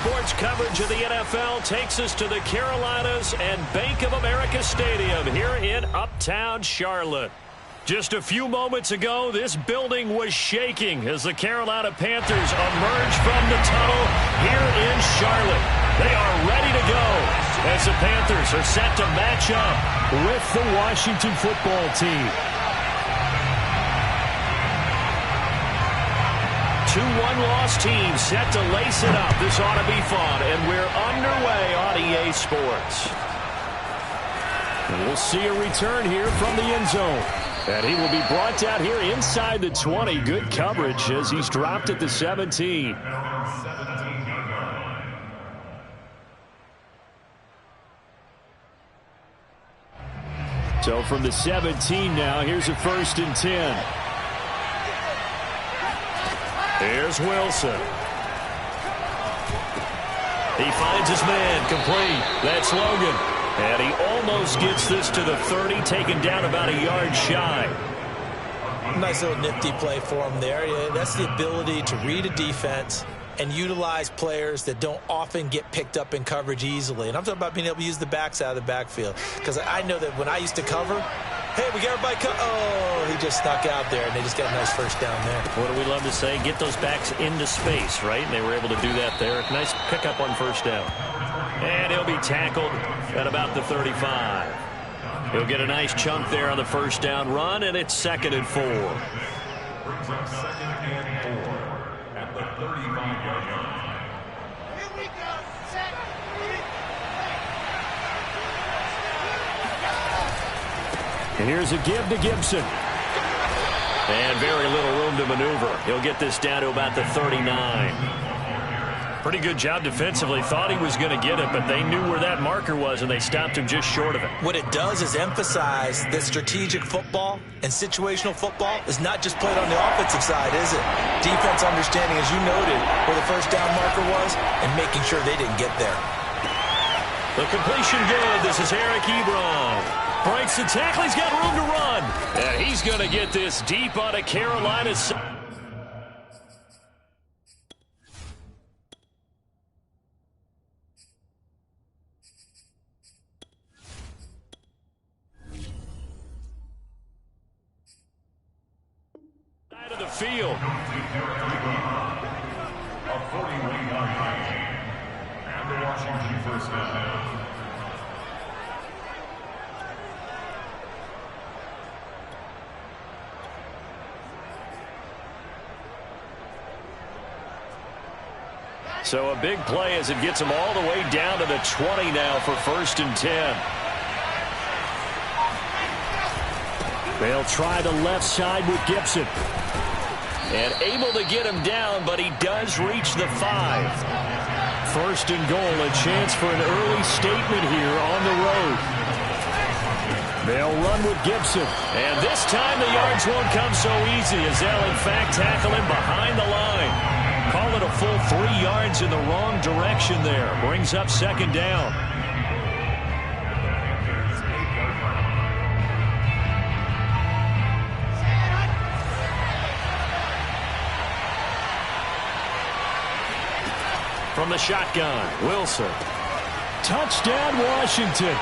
sports coverage of the NFL takes us to the Carolinas and Bank of America Stadium here in Uptown Charlotte. Just a few moments ago, this building was shaking as the Carolina Panthers emerge from the tunnel here in Charlotte. They are ready to go as the Panthers are set to match up with the Washington football team. Two one-loss teams set to lace it up. This ought to be fun, and we're underway on EA Sports. And we'll see a return here from the end zone. And he will be brought down here inside the 20. Good coverage as he's dropped at the 17. So from the 17 now, here's a 1st and 10. Here's Wilson. He finds his man, complete. That's Logan. And he almost gets this to the 30, taken down about a yard shy. Nice little nifty play for him there. Yeah, that's the ability to read a defense and utilize players that don't often get picked up in coverage easily. And I'm talking about being able to use the backs out of the backfield. Because I know that when I used to cover, hey, we got everybody oh, he just snuck out there, and they just got a nice first down there. What do we love to say? Get those backs into space, right? And they were able to do that there. Nice pickup on first down. And he'll be tackled at about the 35. He'll get a nice chunk there on the first down run, and it's 2nd and 4. Brings up 2nd and 4 at the 35-yard line. Here we go. And here's a give to Gibson. And very little room to maneuver. He'll get this down to about the 39. Pretty good job defensively. Thought he was going to get it, but they knew where that marker was, and they stopped him just short of it. What it does is emphasize that strategic football and situational football is not just played on the offensive side, is it? Defense understanding, as you noted, where the first down marker was and making sure they didn't get there. The completion good. This is Eric Ebron. Breaks the tackle. He's got room to run. And he's going to get this deep on a Carolina side. Of the field. A 41-yard line. And the Washington first down. So a big play as it gets him all the way down to the 20 now for 1st and 10. They'll try the left side with Gibson. And able to get him down, but he does reach the 5. 1st and goal, a chance for an early statement here on the road. They'll run with Gibson. And this time the yards won't come so easy as they'll in fact tackle him behind the line. Call it a full 3 yards in the wrong direction there. Brings up 2nd down. From the shotgun, Wilson. Touchdown, Washington.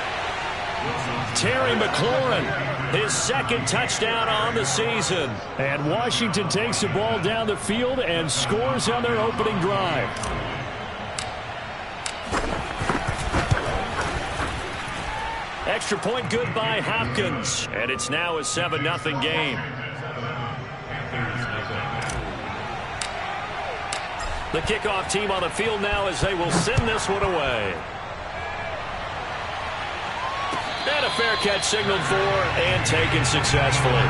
Terry McLaurin, his 2nd touchdown on the season. And Washington takes the ball down the field and scores on their opening drive. Extra point good by Hopkins. And it's now a 7-0 game. The kickoff team on the field now as they will send this one away. And a fair catch signaled for and taken successfully.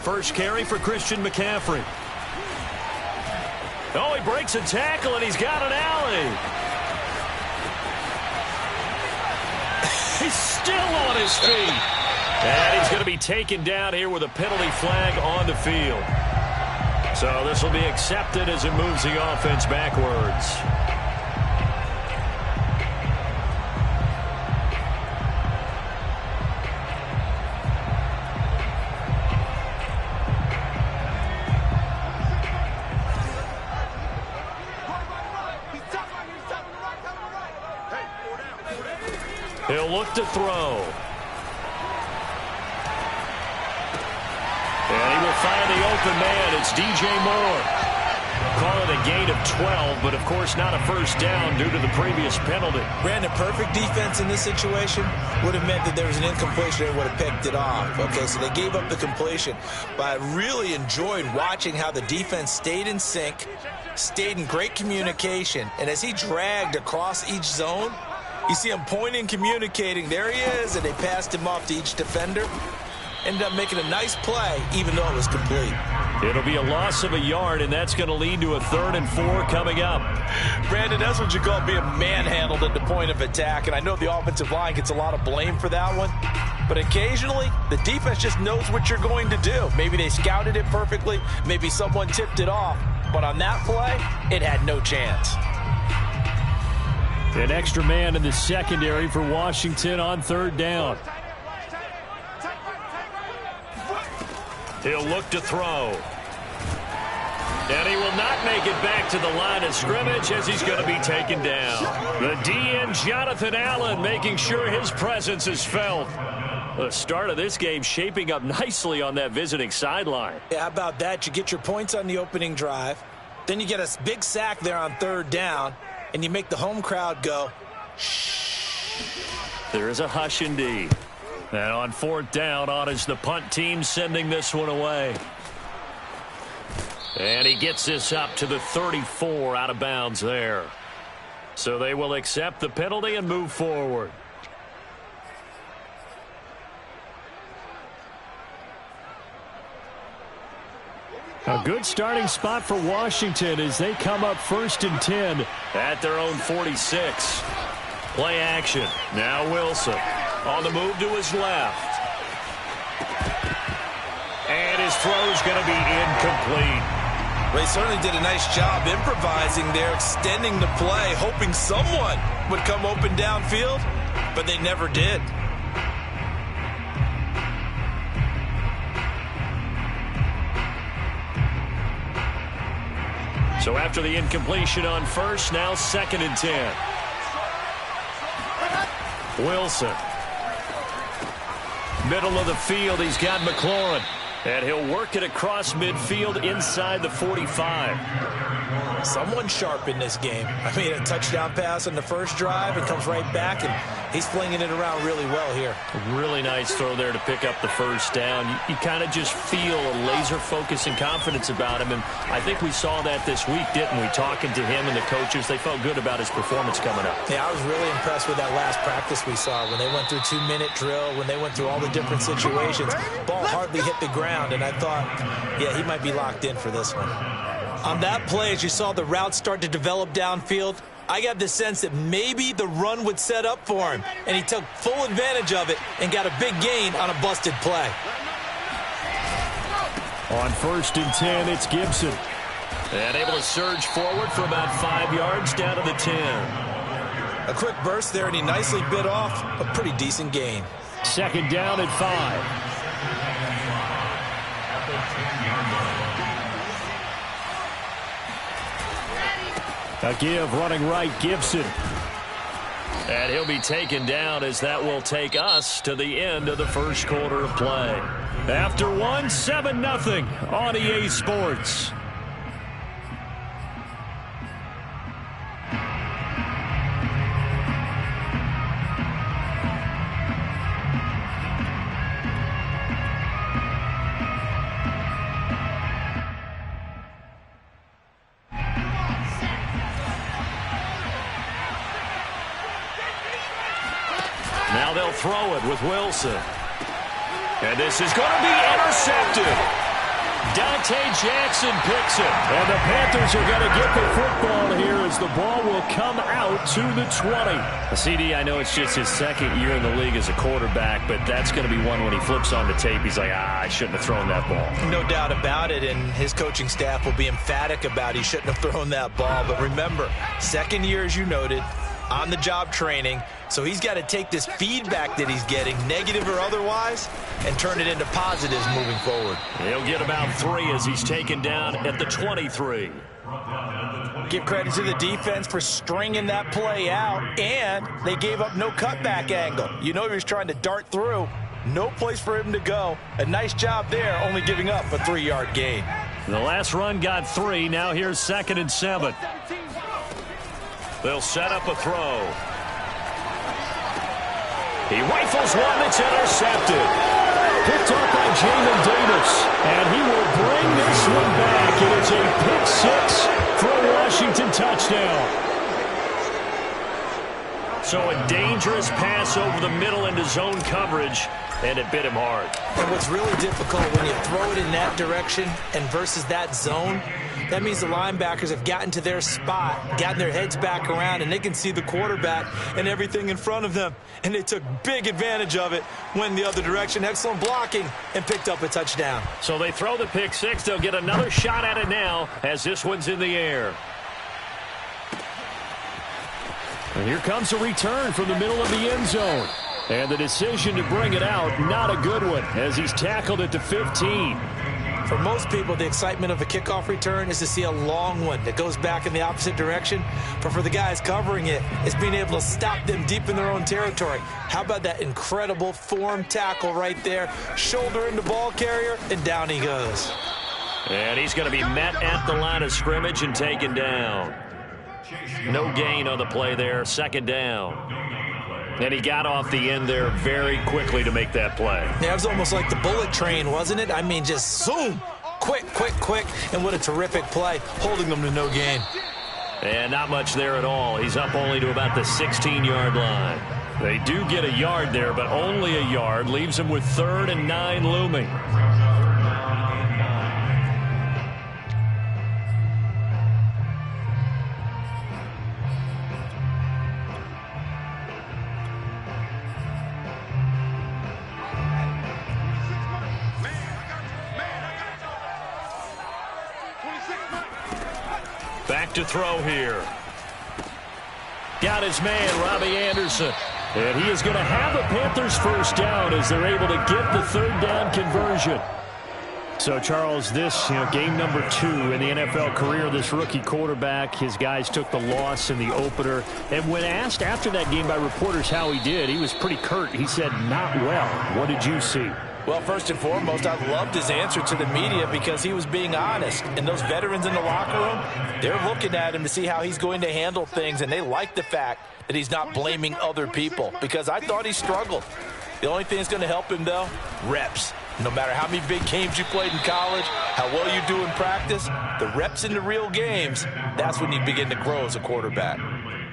First carry for Christian McCaffrey. Oh, he breaks a tackle, and he's got an alley. He's still on his feet. And he's going to be taken down here with a penalty flag on the field. So this will be accepted as it moves the offense backwards. He'll look to throw. And he will find the open man. It's DJ Moore. Call it a gain of 12, but of course not a first down due to the previous penalty. Brandon, perfect defense in this situation would have meant that there was an incompletion. They would have picked it off. Okay, so they gave up the completion. But I really enjoyed watching how the defense stayed in sync, stayed in great communication. And as he dragged across each zone, you see him pointing, communicating. There he is, and they passed him off to each defender. Ended up making a nice play, even though it was complete. It'll be a loss of a yard, and that's going to lead to a 3rd and 4 coming up. Brandon, that's what you call being manhandled at the point of attack, and I know the offensive line gets a lot of blame for that one. But occasionally, the defense just knows what you're going to do. Maybe they scouted it perfectly. Maybe someone tipped it off. But on that play, it had no chance. An extra man in the secondary for Washington on 3rd down. He'll look to throw. And he will not make it back to the line of scrimmage as he's going to be taken down. The DN, Jonathan Allen, making sure his presence is felt. The start of this game shaping up nicely on that visiting sideline. Yeah, how about that? You get your points on the opening drive. Then you get a big sack there on 3rd down. And you make the home crowd go, shh. There is a hush indeed. And on 4th down, on is the punt team sending this one away. And he gets this up to the 34 out of bounds there. So they will accept the penalty and move forward. A good starting spot for Washington as they come up 1st and 10 at their own 46. Play action. Now Wilson on the move to his left. And his throw's going to be incomplete. They certainly did a nice job improvising there, extending the play, hoping someone would come open downfield, but they never did. So after the incompletion on 1st, now 2nd and 10. Wilson. Middle of the field, he's got McLaurin. And he'll work it across midfield inside the 45. Someone sharp in this game. I mean, a touchdown pass on the first drive. It comes right back, and he's flinging it around really well here. Really nice throw there to pick up the first down. You kind of just feel a laser focus and confidence about him, and I think we saw that this week, didn't we? Talking to him and the coaches, they felt good about his performance coming up. Yeah, I was really impressed with that last practice we saw when they went through 2-minute drill, when they went through all the different situations. Ball hardly hit the ground, and I thought, yeah, he might be locked in for this one. On that play, as you saw the route start to develop downfield, I got the sense that maybe the run would set up for him, and he took full advantage of it and got a big gain on a busted play. On 1st and 10, it's Gibson. And able to surge forward for about 5 yards down to the 10. A quick burst there, and he nicely bit off a pretty decent gain. 2nd down and 5. A give running right, Gibson. And he'll be taken down as that will take us to the end of the first quarter of play. After 7-0 on EA Sports. Now they'll throw it with Wilson. And this is going to be intercepted. Dante Jackson picks it. And the Panthers are going to get the football here as the ball will come out to the 20. CD, I know it's just his second year in the league as a quarterback, but that's going to be one when he flips on the tape. He's like, I shouldn't have thrown that ball. No doubt about it, and his coaching staff will be emphatic about he shouldn't have thrown that ball. But remember, second year, as you noted, on-the-job training, so he's got to take this feedback that he's getting, negative or otherwise, and turn it into positives moving forward. He'll get about 3 as he's taken down at the 23. Give credit to the defense for stringing that play out, and they gave up no cutback angle. You know he was trying to dart through. No place for him to go. A nice job there, only giving up a 3-yard gain. The last run got 3. Now here's 2nd and 7. They'll set up a throw. He rifles one that's intercepted. Picked up by Jamin Davis. And he will bring this one back. And it's a pick 6 for a Washington touchdown. So a dangerous pass over the middle into zone coverage, and it bit him hard. And what's really difficult when you throw it in that direction and versus that zone, that means the linebackers have gotten to their spot, gotten their heads back around, and they can see the quarterback and everything in front of them. And they took big advantage of it, went the other direction, excellent blocking, and picked up a touchdown. So they throw the pick 6. They'll get another shot at it now as this one's in the air. And here comes a return from the middle of the end zone. And the decision to bring it out, not a good one, as he's tackled at the 15. For most people, the excitement of a kickoff return is to see a long one that goes back in the opposite direction. But for the guys covering it, it's being able to stop them deep in their own territory. How about that incredible form tackle right there? Shoulder in the ball carrier, and down he goes. And he's going to be met at the line of scrimmage and taken down. No gain on the play there, 2nd down. And he got off the end there very quickly to make that play. Yeah, it was almost like the bullet train, wasn't it? I mean, just zoom, quick, and what a terrific play, holding them to no gain. And not much there at all. He's up only to about the 16-yard line. They do get a yard there, but only a yard. Leaves him with 3rd and 9 looming. Back to throw here. Got his man, Robbie Anderson. And he is going to have the Panthers first down as they're able to get the 3rd down conversion. So, Charles, this, game number 2 in the NFL career, this rookie quarterback, his guys took the loss in the opener. And when asked after that game by reporters how he did, he was pretty curt. He said, not well. What did you see? Well, first and foremost, I loved his answer to the media because he was being honest. And those veterans in the locker room, they're looking at him to see how he's going to handle things, and they like the fact that he's not blaming other people because I thought he struggled. The only thing that's going to help him, though, reps. No matter how many big games you played in college, how well you do in practice, the reps in the real games, that's when you begin to grow as a quarterback.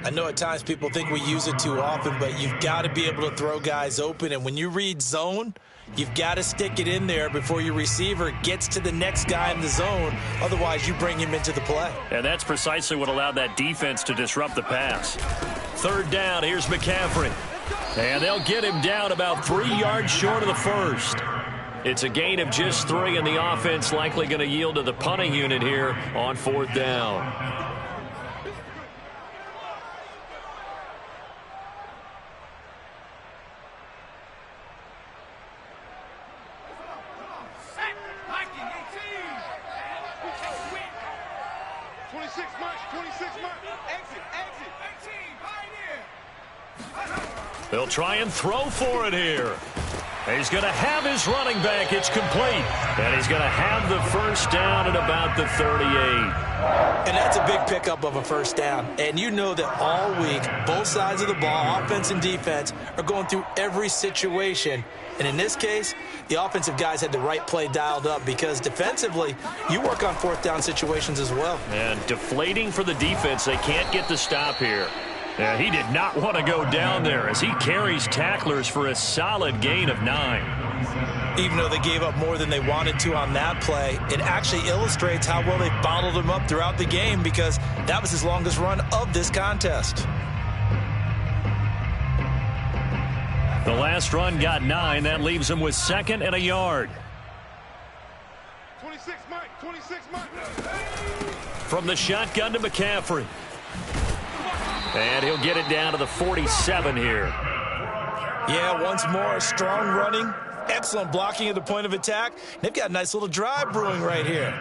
I know at times people think we use it too often, but you've got to be able to throw guys open. And when you read zone, you've got to stick it in there before your receiver gets to the next guy in the zone. Otherwise, you bring him into the play. And that's precisely what allowed that defense to disrupt the pass. 3rd down, here's McCaffrey. And they'll get him down about 3 yards short of the 1st. It's a gain of just 3, and the offense likely going to yield to the punting unit here on 4th down. They'll try and throw for it here. He's going to have his running back. It's complete. And he's going to have the first down at about the 38. And that's a big pickup of a first down. And you know that all week, both sides of the ball, offense and defense, are going through every situation. And in this case, the offensive guys had the right play dialed up because defensively, you work on 4th down situations as well. And deflating for the defense. They can't get the stop here. And he did not want to go down there as he carries tacklers for a solid gain of 9. Even though they gave up more than they wanted to on that play, it actually illustrates how well they bottled him up throughout the game, because that was his longest run of this contest. The last run got 9. That leaves him with 2nd and a yard. 26, Mike. 26, Mike. From the shotgun to McCaffrey. And he'll get it down to the 47 here. Yeah, once more, strong running, excellent blocking at the point of attack. They've got a nice little drive brewing right here.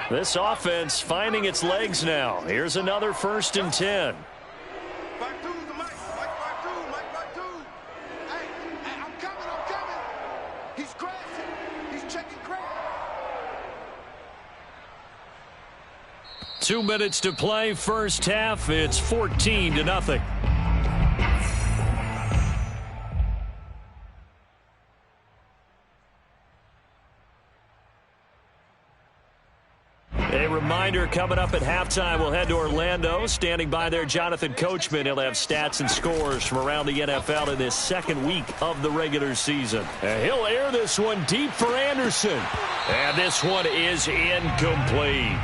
This offense finding its legs now. Here's another 1st and 10. Mike, 2. Hey, I'm coming. He's crashing. He's checking crash. 2 minutes to play, first half. It's 14-0. A reminder, coming up at halftime, we'll head to Orlando. Standing by there, Jonathan Coachman. He'll have stats and scores from around the NFL in this 2nd week of the regular season. And he'll air this one deep for Anderson. And this one is incomplete.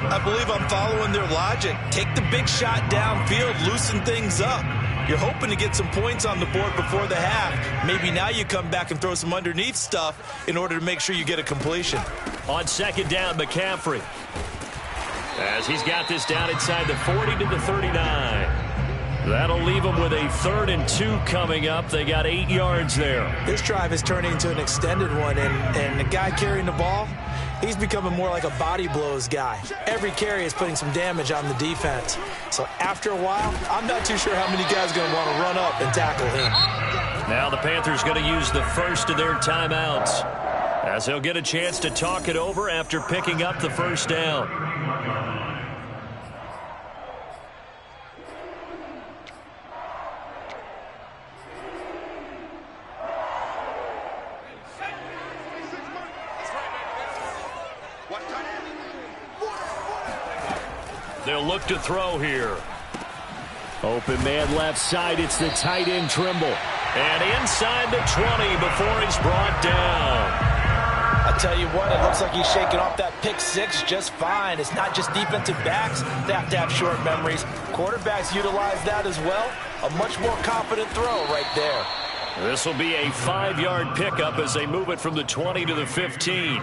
I believe I'm following their logic. Take the big shot downfield, loosen things up. You're hoping to get some points on the board before the half. Maybe now you come back and throw some underneath stuff in order to make sure you get a completion. On 2nd down, McCaffrey. As he's got this down inside the 40 to the 39. That'll leave them with a 3rd and 2 coming up. They got 8 yards there. This drive is turning into an extended one, and the guy carrying the ball, he's becoming more like a body blows guy. Every carry is putting some damage on the defense. So after a while, I'm not too sure how many guys are going to want to run up and tackle him. Now the Panthers going to use the first of their timeouts, as they'll get a chance to talk it over after picking up the 1st down. They'll look to throw here. Open man left side. It's the tight end Trimble. And inside the 20 before he's brought down. I tell you what, it looks like he's shaking off that pick 6 just fine. It's not just defensive backs that have to have short memories. Quarterbacks utilize that as well. A much more confident throw right there. This will be a 5-yard pickup as they move it from the 20 to the 15.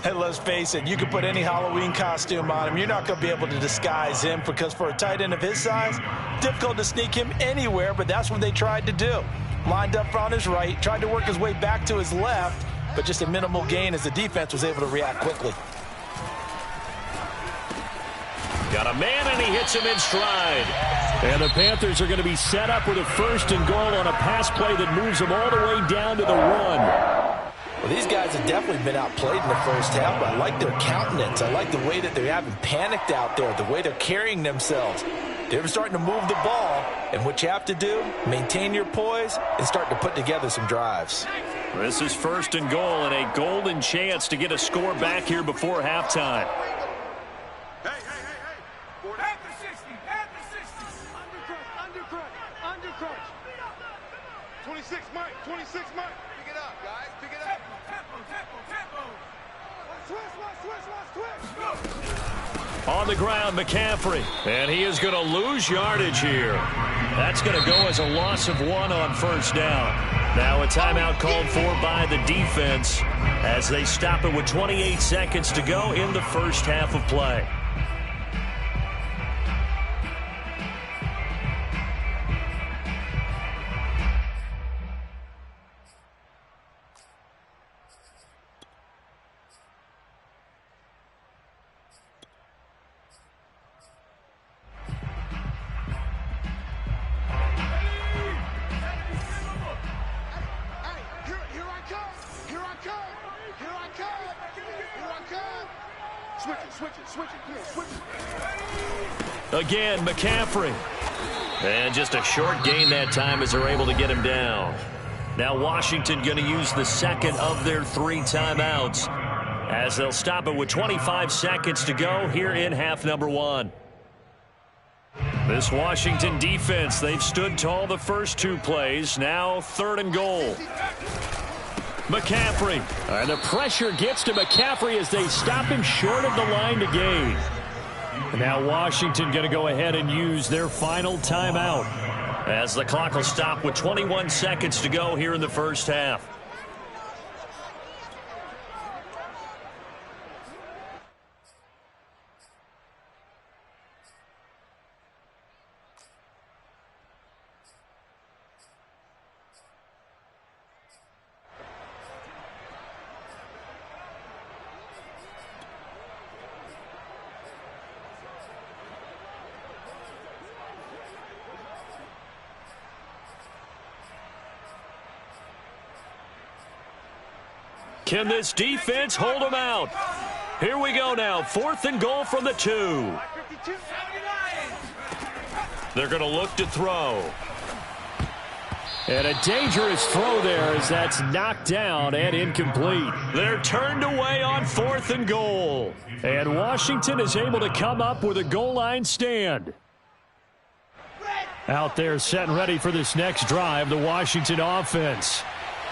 Hey, let's face it, you can put any Halloween costume on him. You're not going to be able to disguise him, because for a tight end of his size, difficult to sneak him anywhere, but that's what they tried to do. Lined up on his right, tried to work his way back to his left, but just a minimal gain as the defense was able to react quickly. Got a man, and he hits him in stride. And the Panthers are going to be set up with a 1st and goal on a pass play that moves them all the way down to the 1. Well, these guys have definitely been outplayed in the first half, but I like their countenance. I like the way that they haven't panicked out there, the way they're carrying themselves. They're starting to move the ball, and what you have to do, maintain your poise and start to put together some drives. This is 1st and goal, and a golden chance to get a score back here before halftime. Hey. At the 60. Undercrunch. 26, Mike. 26, Mike. Pick it up, guys. Pick it up. Tempo. Switch. On the ground, McCaffrey. And he is going to lose yardage here. That's going to go as a loss of 1 on 1st down. Now a timeout called for by the defense as they stop it with 28 seconds to go in the first half of play. Again, McCaffrey. And just a short gain that time as they're able to get him down. Now Washington going to use the 2nd of their 3 timeouts as they'll stop it with 25 seconds to go here in half number 1. This Washington defense, they've stood tall the first two plays. Now 3rd and goal. McCaffrey. And the pressure gets to McCaffrey as they stop him short of the line to gain. And now Washington going to go ahead and use their final timeout, as the clock will stop with 21 seconds to go here in the first half. Can this defense hold them out? Here we go now. 4th and goal from the 2. They're going to look to throw. And a dangerous throw there as that's knocked down and incomplete. They're turned away on 4th and goal. And Washington is able to come up with a goal line stand. Out there set and ready for this next drive, the Washington offense.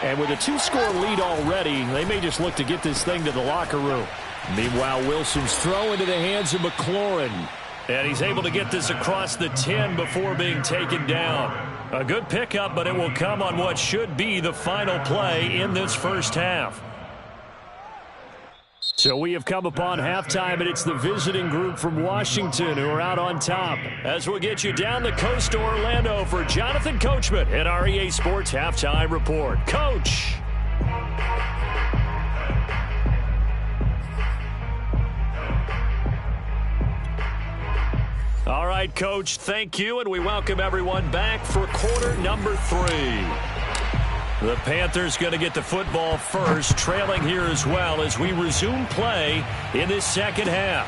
And with a 2-score lead already, they may just look to get this thing to the locker room. Meanwhile, Wilson's throw into the hands of McLaurin. And he's able to get this across the 10 before being taken down. A good pickup, but it will come on what should be the final play in this first half. So we have come upon halftime, and it's the visiting group from Washington who are out on top. As we'll get you down the coast to Orlando for Jonathan Coachman at our EA Sports Halftime Report. Coach. All right, Coach, thank you, and we welcome everyone back for quarter number 3. The Panthers going to get the football first, trailing here as well as we resume play in this second half.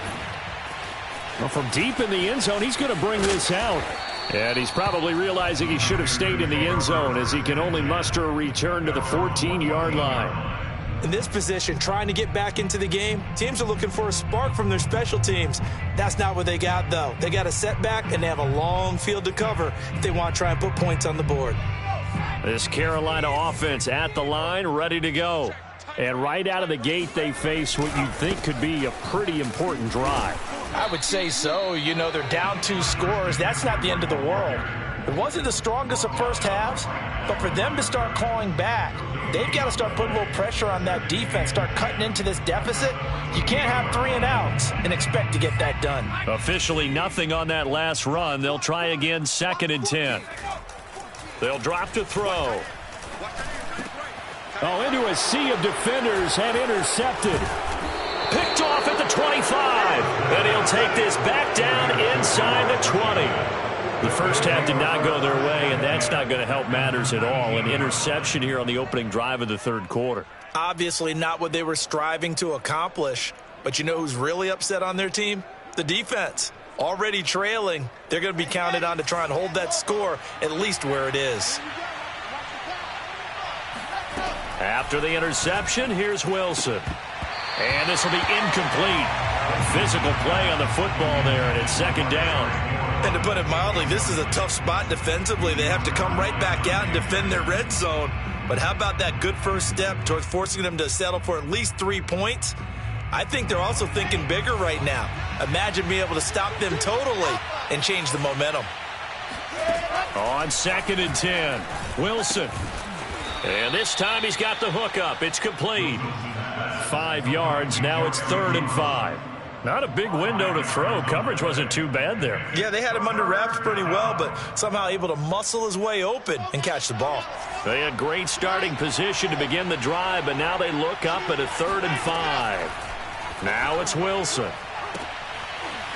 Well, from deep in the end zone, he's going to bring this out. And he's probably realizing he should have stayed in the end zone as he can only muster a return to the 14-yard line. In this position, trying to get back into the game, teams are looking for a spark from their special teams. That's not what they got, though. They got a setback, and they have a long field to cover if they want to try and put points on the board. This Carolina offense at the line, ready to go. And right out of the gate, they face what you'd think could be a pretty important drive. I would say so. You know, they're down 2 scores. That's not the end of the world. It wasn't the strongest of first halves, but for them to start clawing back, they've got to start putting a little pressure on that defense, start cutting into this deficit. You can't have 3 and outs and expect to get that done. Officially nothing on that last run. They'll try again, 2nd and 10. They'll drop to throw. Oh, into a sea of defenders and intercepted. Picked off at the 25. And he'll take this back down inside the 20. The first half did not go their way, and that's not going to help matters at all. An interception here on the opening drive of the third quarter. Obviously not what they were striving to accomplish. But you know who's really upset on their team? The defense. Already trailing, they're going to be counted on to try and hold that score at least where it is. After the interception, here's Wilson. And this will be incomplete. Physical play on the football there, and it's 2nd down. And to put it mildly, this is a tough spot defensively. They have to come right back out and defend their red zone. But how about that good first step towards forcing them to settle for at least 3 points? I think they're also thinking bigger right now. Imagine being able to stop them totally and change the momentum. On 2nd and 10, Wilson. And this time he's got the hook up. It's complete. 5 yards. Now it's 3rd and 5. Not a big window to throw. Coverage wasn't too bad there. Yeah, they had him under wraps pretty well, but somehow able to muscle his way open and catch the ball. They had great starting position to begin the drive, but now they look up at a 3rd and 5. Now it's Wilson.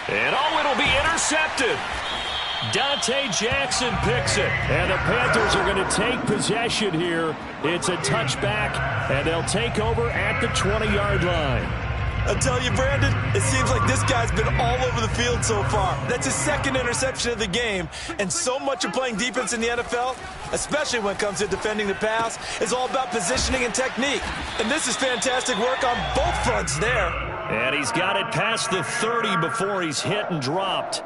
And it'll be intercepted. Dante Jackson picks it. And the Panthers are going to take possession here. It's a touchback, and they'll take over at the 20-yard line. I tell you, Brandon, it seems like this guy's been all over the field so far. That's his 2nd interception of the game. And so much of playing defense in the NFL, especially when it comes to defending the pass, is all about positioning and technique. And this is fantastic work on both fronts there. And he's got it past the 30 before he's hit and dropped.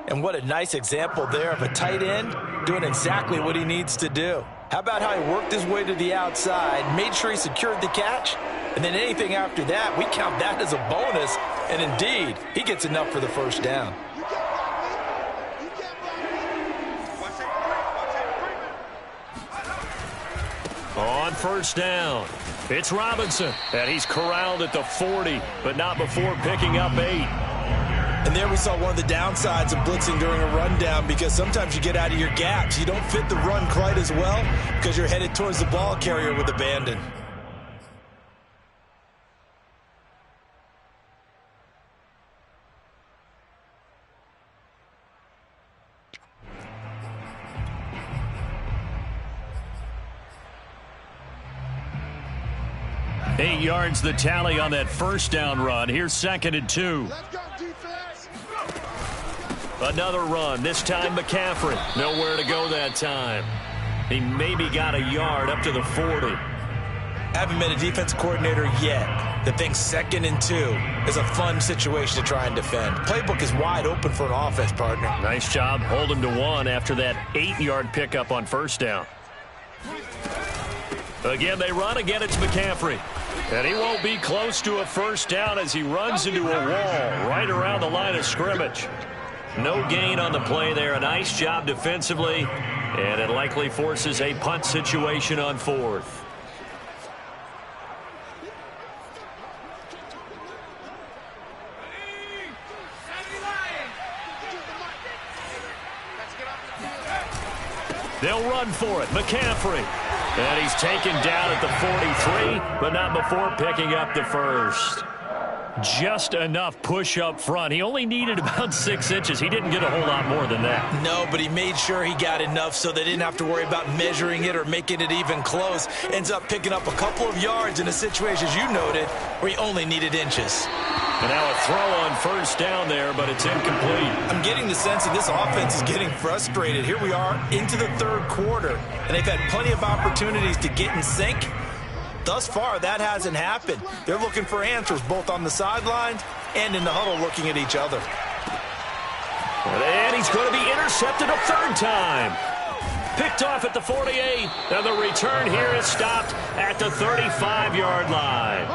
And what a nice example there of a tight end doing exactly what he needs to do. How about how he worked his way to the outside, made sure he secured the catch, and then anything after that, we count that as a bonus. And indeed, he gets enough for the first down. On first down, it's Robinson, and he's corralled at the 40, but not before picking up 8. And there we saw one of the downsides of blitzing during a rundown, because sometimes you get out of your gaps. You don't fit the run quite as well because you're headed towards the ball carrier with abandon. Eight yards the tally on that first down run. Here's 2nd and 2. Another run, this time McCaffrey. Nowhere to go that time. He maybe got a yard up to the 40. Haven't been a defensive coordinator yet. The thing 2nd and 2 is a fun situation to try and defend. Playbook is wide open for an offense, partner. Nice job holding to 1 after that 8-yard pickup on first down. Again, they run. Again, it's McCaffrey. And he won't be close to a first down as he runs into a wall right around the line of scrimmage. No gain on the play there. A nice job defensively, and it likely forces a punt situation on 4th. They'll run for it. McCaffrey. And he's taken down at the 43, but not before picking up the first. Just enough push up front. He only needed about 6 inches. He didn't get a whole lot more than that. No, but he made sure he got enough so they didn't have to worry about measuring it or making it even close. Ends up picking up a couple of yards in a situation, as you noted, where he only needed inches. And now a throw on first down there, but it's incomplete. I'm getting the sense that this offense is getting frustrated. Here we are into the 3rd quarter, and they've had plenty of opportunities to get in sync. Thus far, that hasn't happened. They're looking for answers both on the sidelines and in the huddle looking at each other. And he's going to be intercepted a 3rd time. Picked off at the 48, and the return here is stopped at the 35-yard line.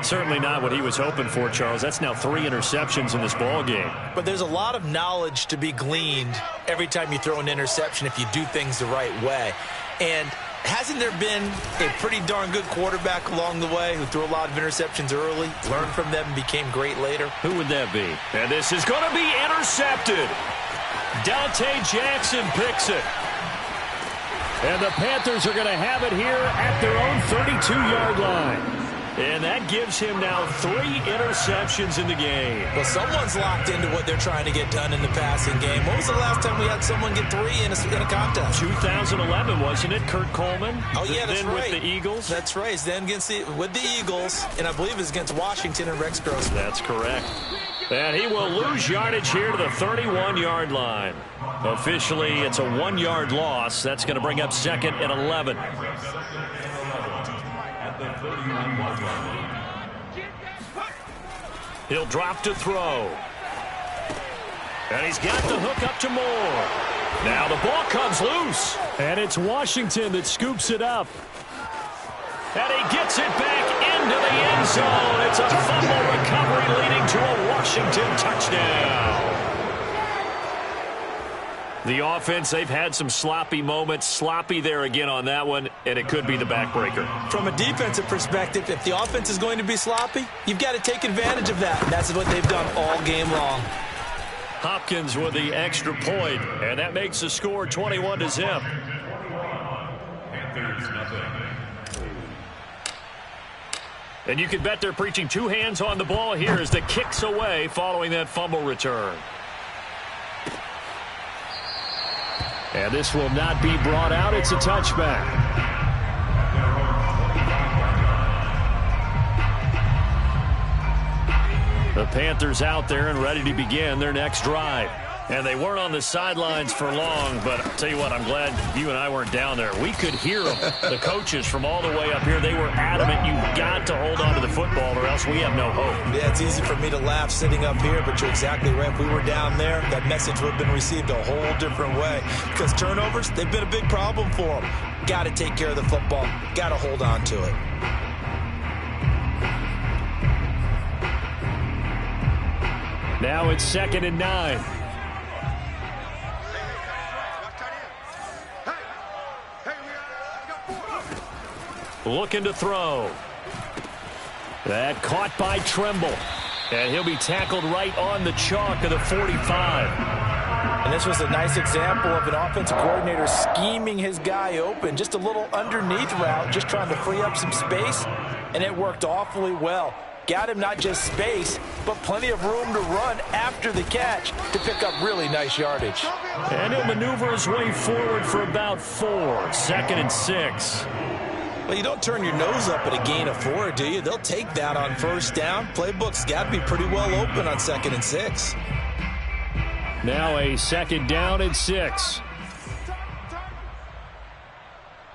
Certainly not what he was hoping for, Charles. That's now 3 interceptions in this ball game. But there's a lot of knowledge to be gleaned every time you throw an interception if you do things the right way. And hasn't there been a pretty darn good quarterback along the way who threw a lot of interceptions early, learned from them, and became great later? Who would that be? And this is going to be intercepted. Dante Jackson picks it. And the Panthers are going to have it here at their own 32-yard line. And that gives him now 3 interceptions in the game. Well, someone's locked into what they're trying to get done in the passing game. When was the last time we had someone get 3 in a contest? 2011, wasn't it? Kurt Coleman? Oh, yeah, that's then right. With the Eagles? That's right. It's then with the Eagles, and I believe it's against Washington and Rex Grossman. That's correct. And he will lose yardage here to the 31-yard line. Officially, it's a 1-yard loss. That's going to bring up 2nd and 11. He'll drop to throw. And he's got the hook up to Moore. Now the ball comes loose. And it's Washington that scoops it up. And he gets it back into the end zone. It's a fumble recovery leading to a Washington touchdown. The offense, they've had some sloppy moments. Sloppy there again on that one, and it could be the backbreaker. From a defensive perspective, if the offense is going to be sloppy, you've got to take advantage of that. And that's what they've done all game long. Hopkins with the extra point, and that makes the score 21-0. And you can bet they're preaching 2 hands on the ball here as the kick's away following that fumble return. And this will not be brought out. It's a touchback. The Panthers out there and ready to begin their next drive. And they weren't on the sidelines for long, but I'll tell you what, I'm glad you and I weren't down there. We could hear them, the coaches from all the way up here. They were adamant, you've got to hold on to the football or else we have no hope. Yeah, it's easy for me to laugh sitting up here, but you're exactly right. If we were down there, that message would have been received a whole different way. Because turnovers, they've been a big problem for them. Got to take care of the football. Got to hold on to it. Now it's 2nd and 9. Looking to throw. That caught by Tremble. And he'll be tackled right on the chalk of the 45. And this was a nice example of an offensive coordinator scheming his guy open. Just a little underneath route, just trying to free up some space. And it worked awfully well. Got him not just space, but plenty of room to run after the catch to pick up really nice yardage. And he'll maneuver his way forward for about 4. 2nd and 6. Well, you don't turn your nose up at a gain of 4, do you? They'll take that on first down. Playbook's got to be pretty well open on 2nd and 6. Now a 2nd down and 6.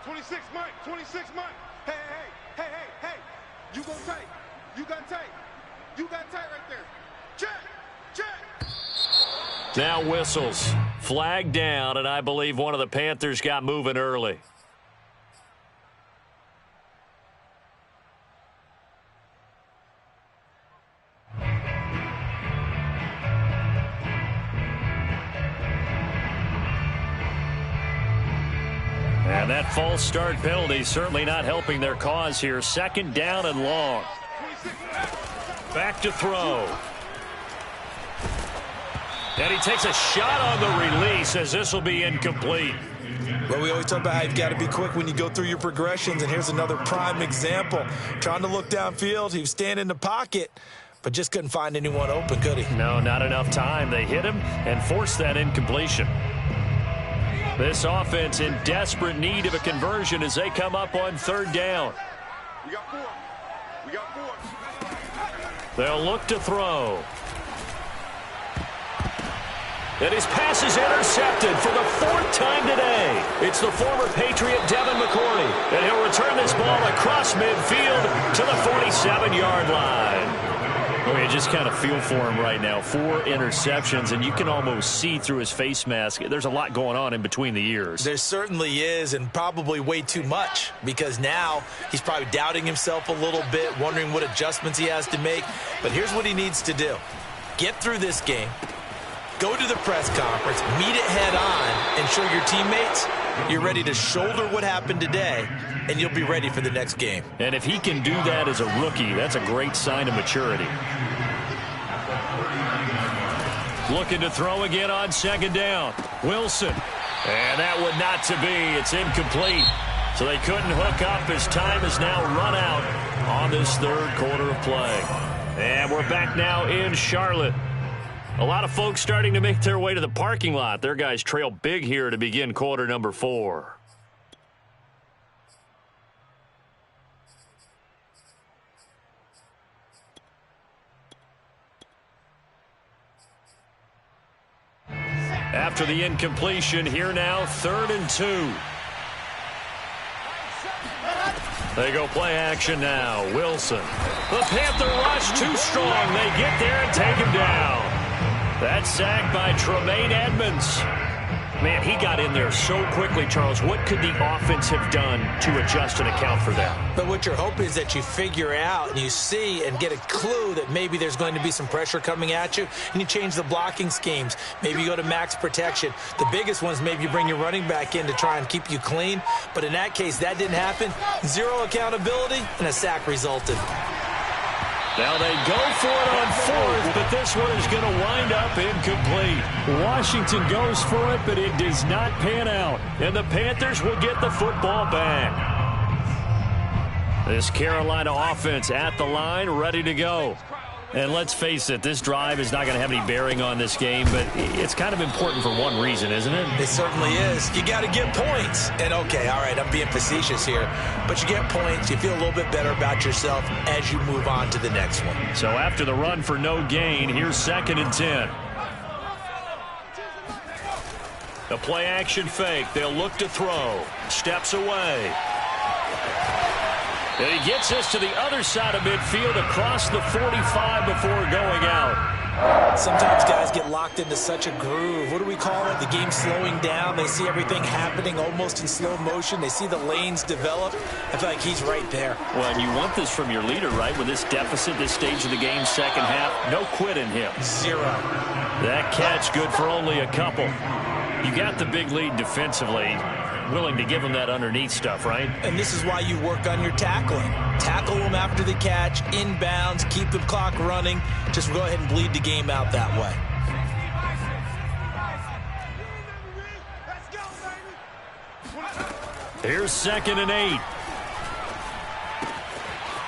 26, Mike. 26, Mike. Hey. You go tight. You got tight. You got tight right there. Check. Now whistles. Flag down, and I believe one of the Panthers got moving early. And that false start penalty certainly not helping their cause here. 2nd down and long. Back to throw. And he takes a shot on the release as this will be incomplete. Well, we always talk about how you've got to be quick when you go through your progressions, and here's another prime example. Trying to look downfield, he was standing in the pocket, but just couldn't find anyone open, could he? No, not enough time. They hit him and forced that incompletion. This offense in desperate need of a conversion as they come up on 3rd down. We got 4. They'll look to throw. And his pass is intercepted for the 4th time today. It's the former Patriot Devin McCourty. And he'll return this ball across midfield to the 47-yard line. Oh, you just kind of feel for him right now. 4 interceptions, and you can almost see through his face mask. There's a lot going on in between the ears. There certainly is, and probably way too much, because now he's probably doubting himself a little bit, wondering what adjustments he has to make. But here's what he needs to do. Get through this game. Go to the press conference, meet it head on, and show your teammates you're ready to shoulder what happened today, and you'll be ready for the next game. And if he can do that as a rookie, that's a great sign of maturity. Looking to throw again on 2nd down. Wilson. And that would not to be. It's incomplete. So they couldn't hook up as time is now run out on this 3rd quarter of play. And we're back now in Charlotte. A lot of folks starting to make their way to the parking lot. Their guys trail big here to begin quarter number 4. After the incompletion, here now, 3rd and 2. They go play action now. Wilson. The Panther rush too strong. They get there and take him down. That sack by Tremaine Edmonds. Man, he got in there so quickly, Charles. What could the offense have done to adjust and account for that? But what you're hoping is that you figure out and you see and get a clue that maybe there's going to be some pressure coming at you, and you change the blocking schemes. Maybe you go to max protection. The biggest ones, maybe you bring your running back in to try and keep you clean. But in that case, that didn't happen. 0 accountability, and a sack resulted. Now they go for it on 4th, but this one is going to wind up incomplete. Washington goes for it, but it does not pan out. And the Panthers will get the football back. This Carolina offense at the line, ready to go. And let's face it, this drive is not going to have any bearing on this game, but it's kind of important for one reason, isn't it? It certainly is. You got to get points. And, okay, all right, I'm being facetious here, but you get points, you feel a little bit better about yourself as you move on to the next one. So after the run for no gain, here's 2nd and 10. A play-action fake. They'll look to throw. Steps away. And he gets us to the other side of midfield across the 45 before going out. Sometimes guys get locked into such a groove. What do we call it? The game slowing down. They see everything happening almost in slow motion. They see the lanes develop. I feel like he's right there. Well, and you want this from your leader, right? With this deficit, this stage of the game, second half, no quit in him. Zero. That catch good for only a couple. You got the big lead defensively. Willing to give him that underneath stuff, right? And this is why you work on your tackling. Tackle him after the catch, inbounds, keep the clock running. Just go ahead and bleed the game out that way. Here's 2nd and 8.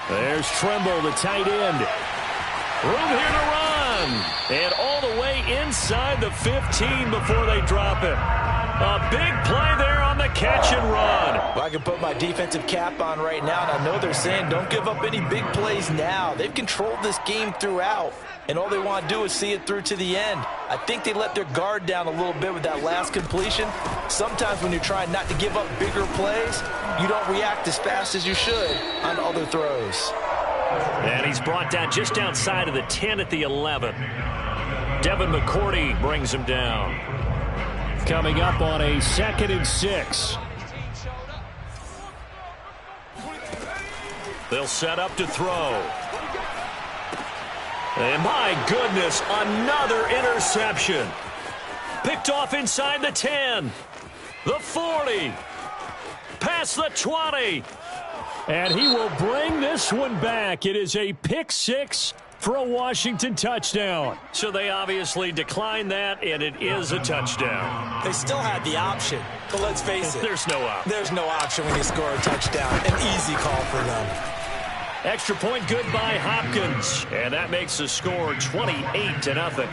There's Trimble, the tight end. Room here to run. And all the way inside the 15 before they drop him. A big play there on the catch and run. Well, I can put my defensive cap on right now, and I know they're saying don't give up any big plays now. They've controlled this game throughout, and all they want to do is see it through to the end. I think they let their guard down a little bit with that last completion. Sometimes when you're trying not to give up bigger plays, you don't react as fast as you should on other throws. And he's brought down just outside of the 10 at the 11. Devin McCourty brings him down. Coming up on a 2nd and 6. They'll set up to throw. And my goodness, another interception. Picked off inside the 10. The 40. Past the 20. And he will bring this one back. It is a pick 6 for a Washington touchdown. So they obviously declined that, and it is a touchdown. They still had the option, but let's face it. There's no option. There's no option when you score a touchdown. An easy call for them. Extra point good by Hopkins. And that makes the score 28-0.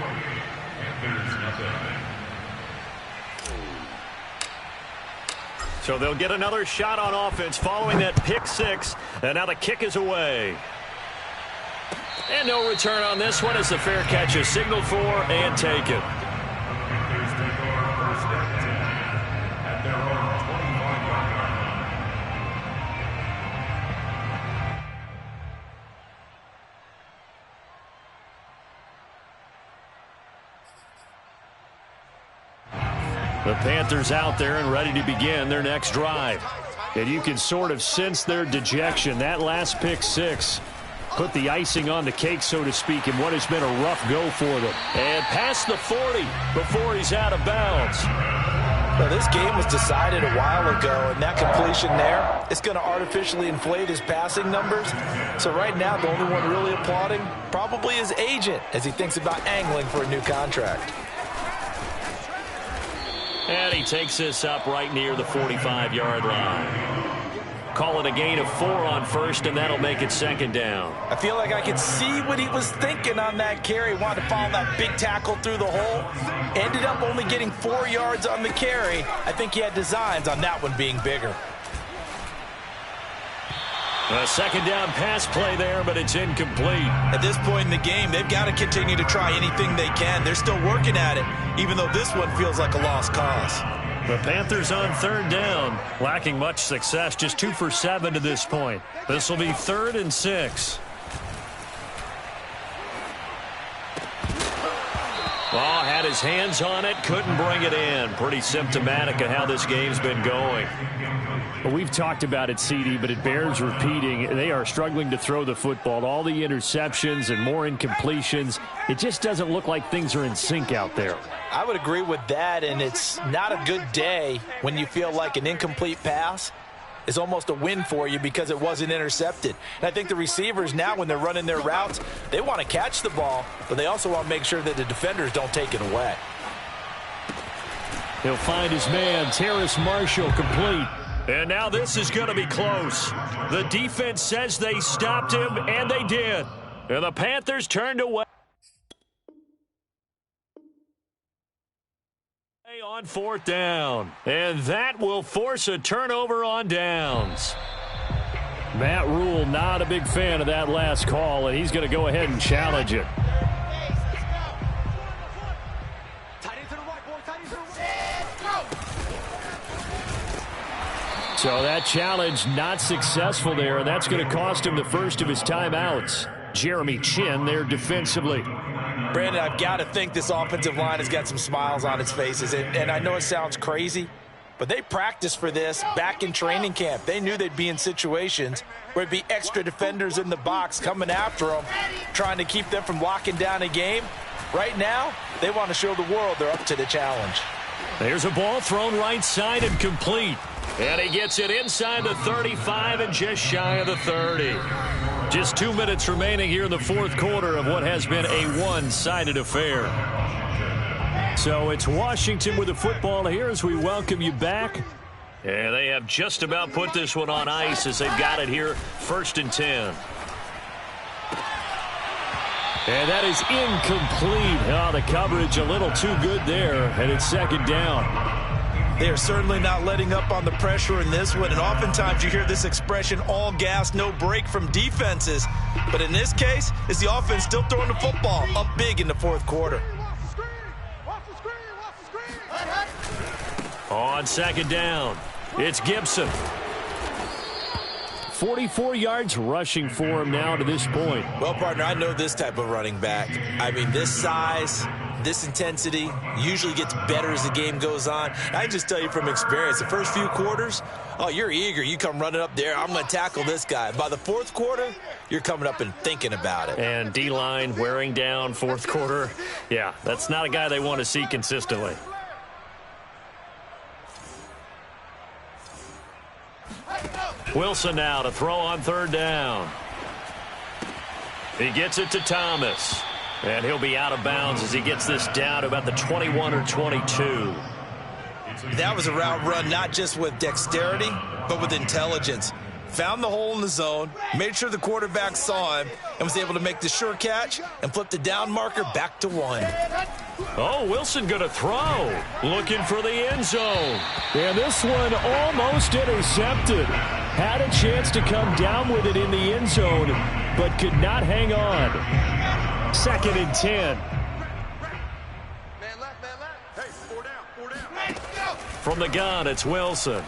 So they'll get another shot on offense following that pick 6. And now the kick is away. And no return on this one as the fair catch is signaled for and taken. The Panthers out there and ready to begin their next drive. And you can sort of sense their dejection. That last pick 6 put the icing on the cake, so to speak, in what has been a rough go for them. And past the 40 before he's out of bounds. Well, this game was decided a while ago, and that completion there, it's going to artificially inflate his passing numbers. So right now, the only one really applauding probably his agent as he thinks about angling for a new contract. And he takes this up right near the 45-yard line. Call it a gain of 4 on first, and that'll make it 2nd down. I feel like I could see what he was thinking on that carry. Wanted to follow that big tackle through the hole. Ended up only getting 4 yards on the carry. I think he had designs on that one being bigger. A 2nd down pass play there, but it's incomplete. At this point in the game, they've got to continue to try anything they can. They're still working at it, even though this one feels like a lost cause. The Panthers on 3rd down, lacking much success, just 2 for 7 to this point. This will be 3rd and 6. Oh, had his hands on it, couldn't bring it in. Pretty symptomatic of how this game's been going. Well, we've talked about it, CD, but it bears repeating. They are struggling to throw the football. All the interceptions and more incompletions. It just doesn't look like things are in sync out there. I would agree with that, and it's not a good day when you feel like an incomplete pass is almost a win for you because it wasn't intercepted. And I think the receivers now, when they're running their routes, they want to catch the ball, but they also want to make sure that the defenders don't take it away. He'll find his man, Terrace Marshall, complete. And now this is going to be close. The defense says they stopped him, and they did. And the Panthers turned away. On 4th down. And that will force a turnover on downs. Matt Rule not a big fan of that last call, and he's going to go ahead and challenge it. So that challenge not successful there, and that's going to cost him the first of his timeouts. Jeremy Chin there defensively. Brandon, I've got to think this offensive line has got some smiles on its faces. And I know it sounds crazy, but they practiced for this back in training camp. They knew they'd be in situations where there'd be extra defenders in the box coming after them, trying to keep them from locking down a game. Right now, they want to show the world they're up to the challenge. There's a ball thrown right side and complete. And he gets it inside the 35 and just shy of the 30. Just 2 minutes remaining here in the fourth quarter of what has been a one-sided affair. So it's Washington with the football here as we welcome you back. And they have just about put this one on ice as they've got it here, 1st and 10. And that is incomplete. Oh, the coverage a little too good there, and it's 2nd down. They are certainly not letting up on the pressure in this one, and oftentimes you hear this expression, all gas, no break from defenses. But in this case, it's the offense still throwing the football up big in the fourth quarter. On 2nd down, it's Gibson. 44 yards rushing for him now to this point. Well, partner, I know this type of running back. I mean, this size, this intensity usually gets better as the game goes on. I can just tell you from experience, the first few quarters, oh, you're eager. You come running up there, I'm going to tackle this guy. By the fourth quarter, you're coming up and thinking about it. And D-line wearing down fourth quarter. Yeah, that's not a guy they want to see consistently. Wilson now to throw on 3rd down. He gets it to Thomas. And he'll be out of bounds as he gets this down to about the 21 or 22. That was a route run not just with dexterity, but with intelligence. Found the hole in the zone, made sure the quarterback saw him, and was able to make the sure catch and flip the down marker back to 1. Oh, Wilson going to throw. Looking for the end zone. And this one almost intercepted. Had a chance to come down with it in the end zone, but could not hang on. 2nd and 10. Man left. Hey, 4 down. From the gun, it's Wilson.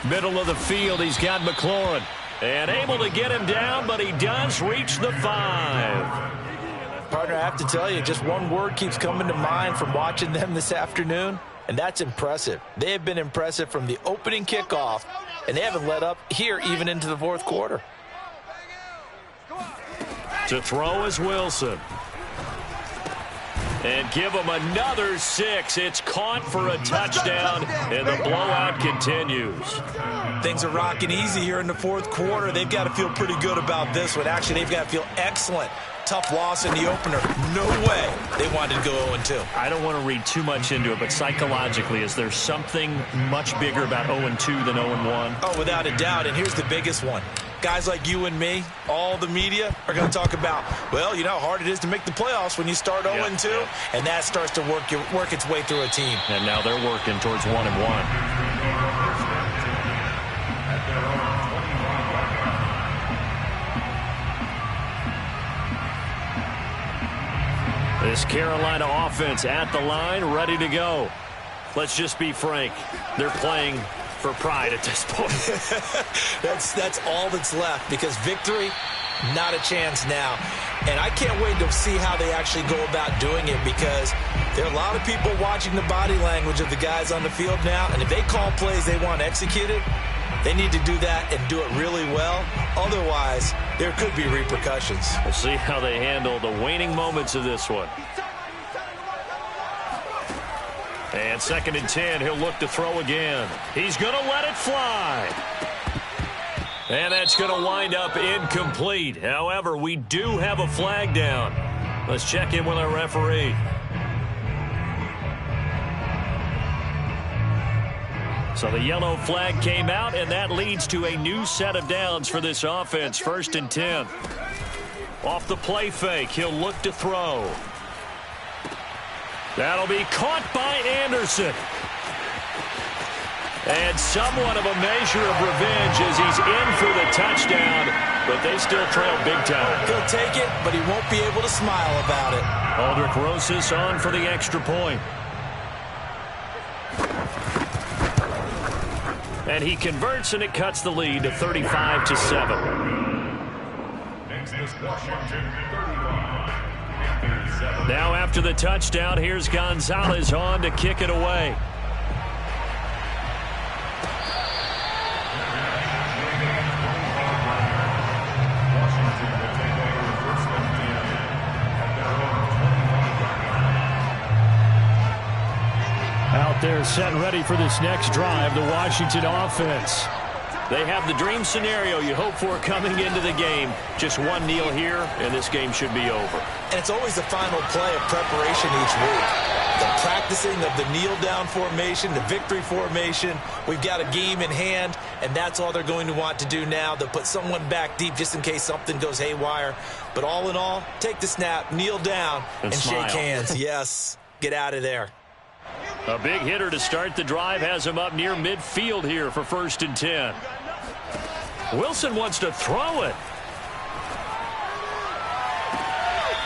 Middle of the field, he's got McLaurin. And able to get him down, but he does reach the 5. Partner, I have to tell you, just one word keeps coming to mind from watching them this afternoon, and that's impressive. They have been impressive from the opening kickoff, and they haven't let up here even into the fourth quarter. To throw is Wilson. And give him another 6. It's caught for a touchdown, and the blowout continues. Things are rocking easy here in the fourth quarter. They've got to feel pretty good about this one. Actually, they've got to feel excellent. Tough loss in the opener. No way they wanted to go 0-2. I don't want to read too much into it, but psychologically, is there something much bigger about 0-2 than 0-1? Oh, without a doubt, and here's the biggest one. Guys like you and me, all the media, are going to talk about, well, you know how hard it is to make the playoffs when you start 0-2, and that starts to work its way through a team. And now they're working towards 1-1. This Carolina offense at the line, ready to go. Let's just be frank. They're playing for pride at this point. That's all that's left, because victory, not a chance now. And I can't wait to see how they actually go about doing it, because there are a lot of people watching the body language of the guys on the field now, and if they call plays they want executed, they need to do that and do it really well. Otherwise, there could be repercussions. We'll see how they handle the waning moments of this one. And 2nd and 10, he'll look to throw again. He's going to let it fly. And that's going to wind up incomplete. However, we do have a flag down. Let's check in with our referee. So the yellow flag came out, and that leads to a new set of downs for this offense. 1st and 10. Off the play fake, he'll look to throw. That'll be caught by Anderson. And somewhat of a measure of revenge as he's in for the touchdown, but they still trail big time. He'll take it, but he won't be able to smile about it. Aldrich Rosas on for the extra point. And he converts, and it cuts the lead to 35-7. Next is Washington, 31. Now after the touchdown, here's Gonzalez on to kick it away. Out there set and ready for this next drive, the Washington offense. They have the dream scenario you hope for coming into the game. Just one kneel here, and this game should be over. And it's always the final play of preparation each week. The practicing of the kneel-down formation, the victory formation. We've got a game in hand, and that's all they're going to want to do now. They'll put someone back deep just in case something goes haywire. But all in all, take the snap, kneel down, and shake hands. Yes, get out of there. A big hitter to start the drive has him up near midfield here for 1st and 10. Wilson wants to throw it.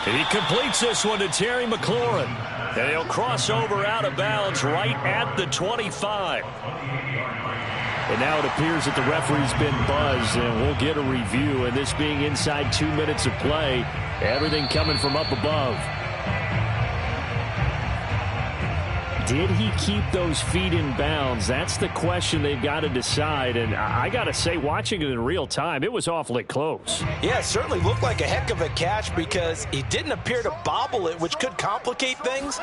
He completes this one to Terry McLaurin. And he'll cross over out of bounds right at the 25. And now it appears that the referee's been buzzed, and we'll get a review. And this being inside 2 minutes of play, everything coming from up above. Did he keep those feet in bounds? That's the question they've got to decide. And I got to say, watching it in real time, it was awfully close. Yeah, it certainly looked like a heck of a catch because he didn't appear to bobble it, which could complicate things.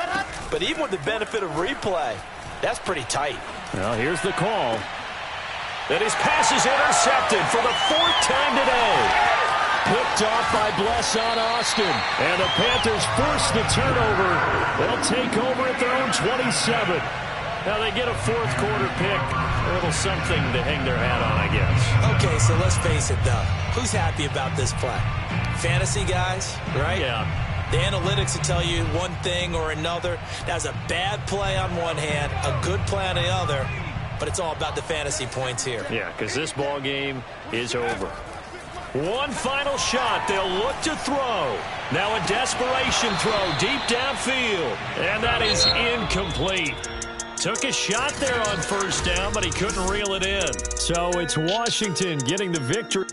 But even with the benefit of replay, that's pretty tight. Well, here's the call. And his pass is intercepted for the 4th time today. Picked off by Bless on Austin. And the Panthers force the turnover. They'll take over at their own 27. Now they get a 4th quarter pick. A little something to hang their hat on, I guess. Okay, so let's face it, though. Who's happy about this play? Fantasy guys, right? Yeah. The analytics will tell you one thing or another. That's a bad play on one hand, a good play on the other. But it's all about the fantasy points here. Yeah, because this ball game is over. One final shot. They'll look to throw. Now a desperation throw deep downfield. And that is incomplete. Took a shot there on 1st down, but he couldn't reel it in. So it's Washington getting the victory.